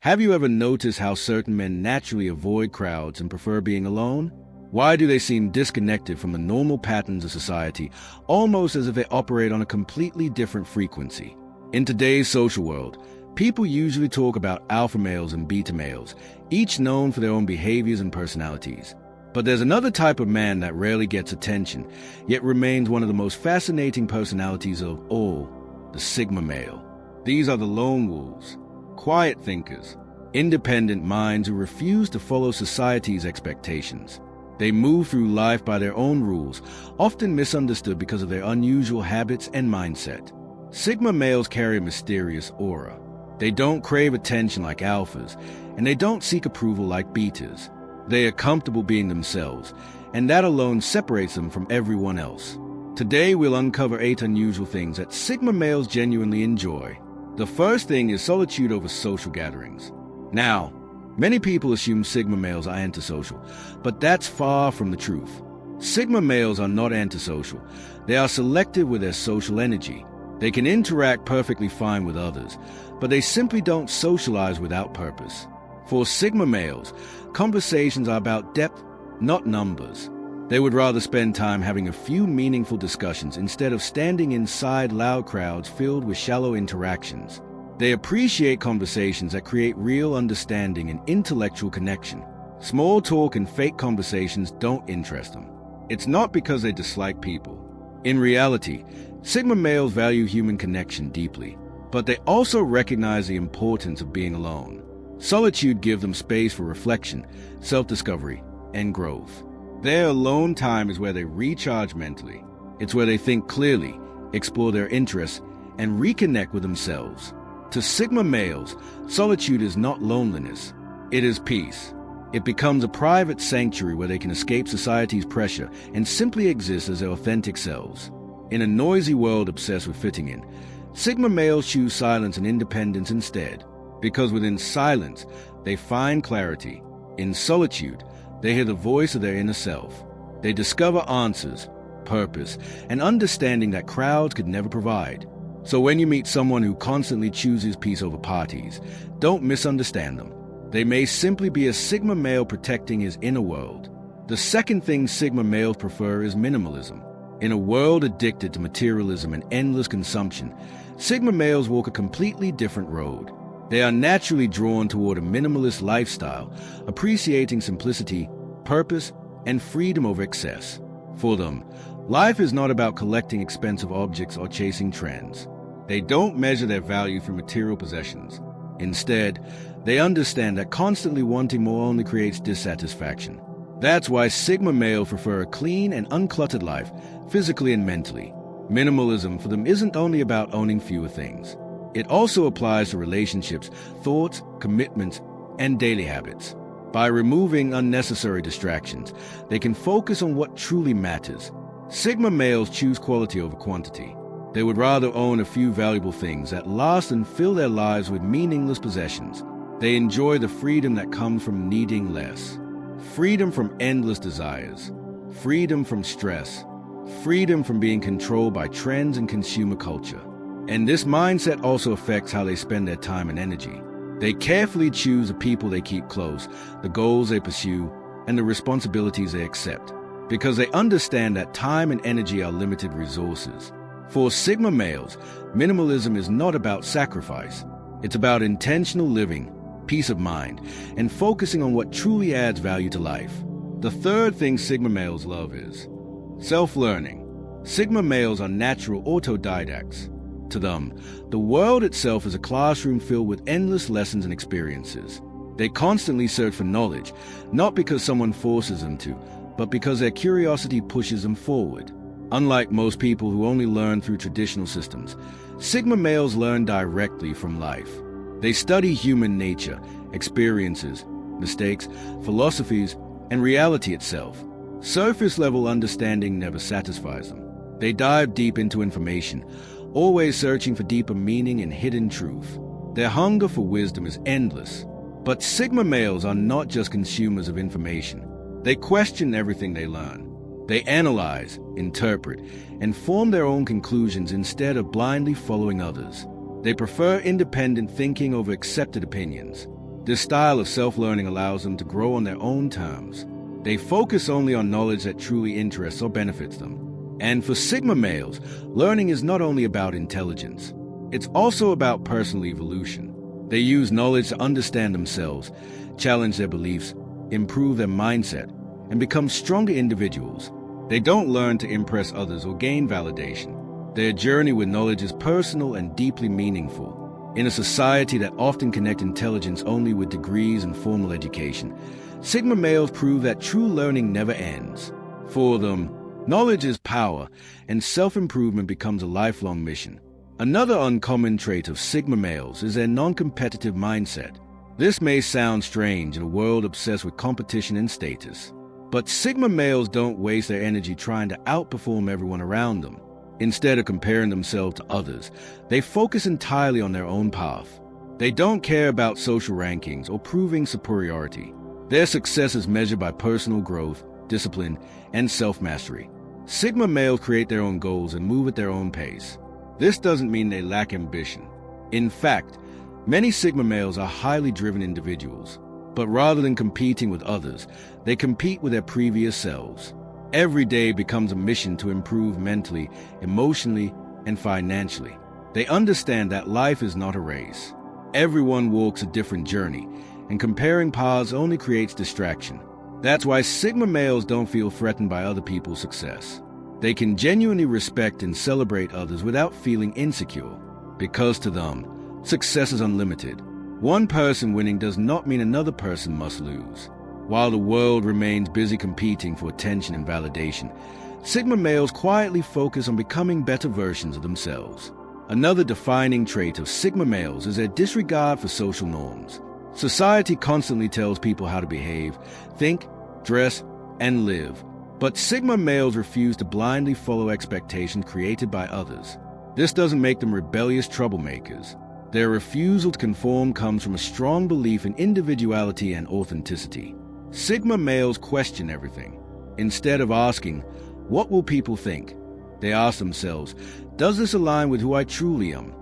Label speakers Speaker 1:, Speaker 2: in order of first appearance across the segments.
Speaker 1: Have you ever noticed how certain men naturally avoid crowds and prefer being alone? Why do they seem disconnected from the normal patterns of society, almost as if they operate on a completely different frequency? In today's social world, people usually talk about alpha males and beta males, each known for their own behaviors and personalities. But there's another type of man that rarely gets attention, yet remains one of the most fascinating personalities of all, the sigmamale. These are the lone wolves, quiet thinkers, independent minds who refuse to follow society's expectations. They move through life by their own rules, often misunderstood because of their unusual habits and mindset. Sigma males carry a mysterious aura. They don't crave attention like alphas, and they don't seek approval like betas. They are comfortable being themselves, and that alone separates them from everyone else. Today we'll uncover 8 unusual things that Sigma males genuinely enjoy. The first thing is solitude over social gatherings. Now, many people assume Sigma males are antisocial, but that's far from the truth. Sigma males are not antisocial. They are selective with their social energy. They can interact perfectly fine with others, but they simply don't socialize without purpose. For Sigma males, conversations are about depth, not numbers. They would rather spend time having a few meaningful discussions instead of standing inside loud crowds filled with shallow interactions. They appreciate conversations that create real understanding and intellectual connection. Small talk and fake conversations don't interest them. It's not because they dislike people. In reality, Sigma males value human connection deeply, but they also recognize the importance of being alone. Solitude gives them space for reflection, self-discovery, and growth. Their alone time is where they recharge mentally. It's where they think clearly, explore their interests, and reconnect with themselves. To Sigma males, solitude is not loneliness. It is peace. It becomes a private sanctuary where they can escape society's pressure and simply exist as their authentic selves. In a noisy world obsessed with fitting in, Sigma males choose silence and independence instead, because within silence, they find clarity. In solitude, they hear the voice of their inner self. They discover answers, purpose, and understanding that crowds could never provide. So when you meet someone who constantly chooses peace over parties, don't misunderstand them. They may simply be a Sigma male protecting his inner world. The second thing Sigma males prefer is minimalism. In a world addicted to materialism and endless consumption, Sigma males walk a completely different road. They are naturally drawn toward a minimalist lifestyle, appreciating simplicity, purpose, and freedom over excess. For them, life is not about collecting expensive objects or chasing trends. They don't measure their value through material possessions. Instead, they understand that constantly wanting more only creates dissatisfaction. That's why Sigma males prefer a clean and uncluttered life, physically and mentally. Minimalism for them isn't only about owning fewer things. It also applies to relationships, thoughts, commitments, and daily habits. By removing unnecessary distractions, they can focus on what truly matters. Sigma males choose quality over quantity. They would rather own a few valuable things that last and fill their lives with meaningless possessions. They enjoy the freedom that comes from needing less. Freedom from endless desires. Freedom from stress. Freedom from being controlled by trends and consumer culture. And this mindset also affects how they spend their time and energy. They carefully choose the people they keep close, the goals they pursue, and the responsibilities they accept, because they understand that time and energy are limited resources. For Sigma males, minimalism is not about sacrifice. It's about intentional living, peace of mind, and focusing on what truly adds value to life. The third thing Sigma males love is self-learning. Sigma males are natural autodidacts. To them, the world itself is a classroom filled with endless lessons and experiences. They constantly search for knowledge, not because someone forces them to, but because their curiosity pushes them forward. Unlike most people who only learn through traditional systems, Sigma males learn directly from life. They study human nature, experiences, mistakes, philosophies, and reality itself. Surface-level understanding never satisfies them. They dive deep into information, always searching for deeper meaning and hidden truth. Their hunger for wisdom is endless. But Sigma males are not just consumers of information. They question everything they learn. They analyze, interpret, and form their own conclusions instead of blindly following others. They prefer independent thinking over accepted opinions. This style of self-learning allows them to grow on their own terms. They focus only on knowledge that truly interests or benefits them. And for Sigma males, learning is not only about intelligence. It's also about personal evolution. They use knowledge to understand themselves, challenge their beliefs, improve their mindset, and become stronger individuals. They don't learn to impress others or gain validation. Their journey with knowledge is personal and deeply meaningful. In a society that often connects intelligence only with degrees and formal education, Sigma males prove that true learning never ends. For them, knowledge is power, and self-improvement becomes a lifelong mission. Another uncommon trait of Sigma males is their non-competitive mindset. This may sound strange in a world obsessed with competition and status, but Sigma males don't waste their energy trying to outperform everyone around them. Instead of comparing themselves to others, they focus entirely on their own path. They don't care about social rankings or proving superiority. Their success is measured by personal growth, discipline, and self-mastery. Sigma males create their own goals and move at their own pace. This doesn't mean they lack ambition. In fact, many Sigma males are highly driven individuals. But rather than competing with others, they compete with their previous selves. Every day becomes a mission to improve mentally, emotionally, and financially. They understand that life is not a race. Everyone walks a different journey, and comparing paths only creates distraction. That's why Sigma males don't feel threatened by other people's success. They can genuinely respect and celebrate others without feeling insecure, because to them, success is unlimited. One person winning does not mean another person must lose. While the world remains busy competing for attention and validation, Sigma males quietly focus on becoming better versions of themselves. Another defining trait of Sigma males is their disregard for social norms. Society constantly tells people how to behave, think, dress, and live. But Sigma males refuse to blindly follow expectations created by others. This doesn't make them rebellious troublemakers. Their refusal to conform comes from a strong belief in individuality and authenticity. Sigma males question everything. Instead of asking, "What will people think?" they ask themselves, "Does this align with who I truly am?"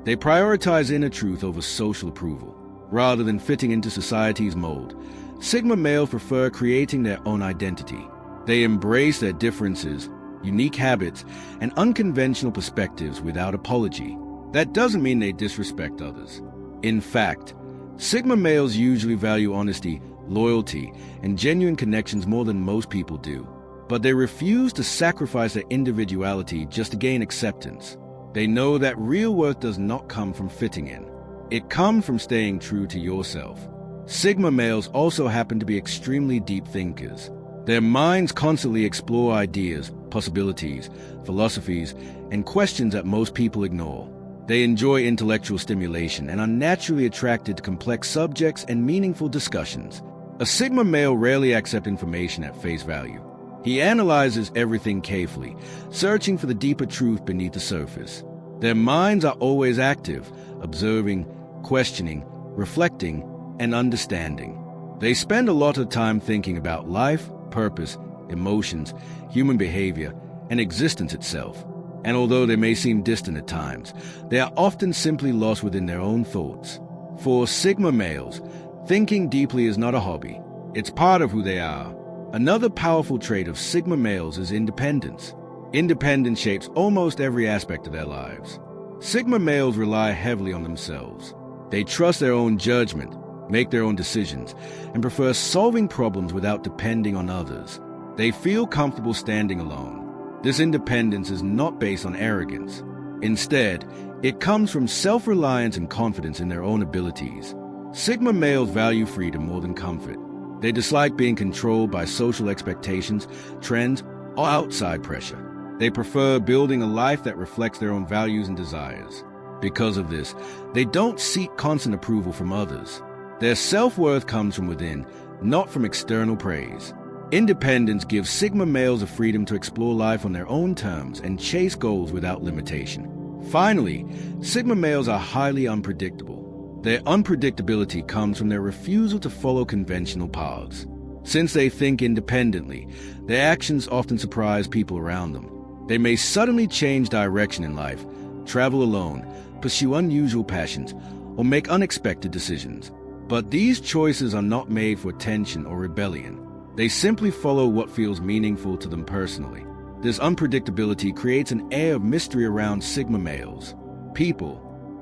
Speaker 1: They prioritize inner truth over social approval. Rather than fitting into society's mold, Sigma males prefer creating their own identity. They embrace their differences, unique habits, and unconventional perspectives without apology. That doesn't mean they disrespect others. In fact, Sigma males usually value honesty, loyalty, and genuine connections more than most people do. But they refuse to sacrifice their individuality just to gain acceptance. They know that real worth does not come from fitting in. It comes from staying true to yourself. Sigma males also happen to be extremely deep thinkers. Their minds constantly explore ideas, possibilities, philosophies, and questions that most people ignore. They enjoy intellectual stimulation and are naturally attracted to complex subjects and meaningful discussions. A Sigma male rarely accepts information at face value. He analyzes everything carefully, searching for the deeper truth beneath the surface. Their minds are always active, observing, questioning, reflecting, and understanding. They spend a lot of time thinking about life, purpose, emotions, human behavior, and existence itself. And although they may seem distant at times, they are often simply lost within their own thoughts. For Sigma males, thinking deeply is not a hobby. It's part of who they are. Another powerful trait of Sigma males is independence. Independence shapes almost every aspect of their lives. Sigma males rely heavily on themselves. They trust their own judgment, make their own decisions, and prefer solving problems without depending on others. They feel comfortable standing alone. This independence is not based on arrogance. Instead, it comes from self-reliance and confidence in their own abilities. Sigma males value freedom more than comfort. They dislike being controlled by social expectations, trends, or outside pressure. They prefer building a life that reflects their own values and desires. Because of this, they don't seek constant approval from others. Their self-worth comes from within, not from external praise. Independence gives Sigma males the freedom to explore life on their own terms and chase goals without limitation. Finally, Sigma males are highly unpredictable. Their unpredictability comes from their refusal to follow conventional paths. Since they think independently, their actions often surprise people around them. They may suddenly change direction in life, travel alone, pursue unusual passions, or make unexpected decisions. But these choices are not made for tension or rebellion. They simply follow what feels meaningful to them personally. This unpredictability creates an air of mystery around sigma males, people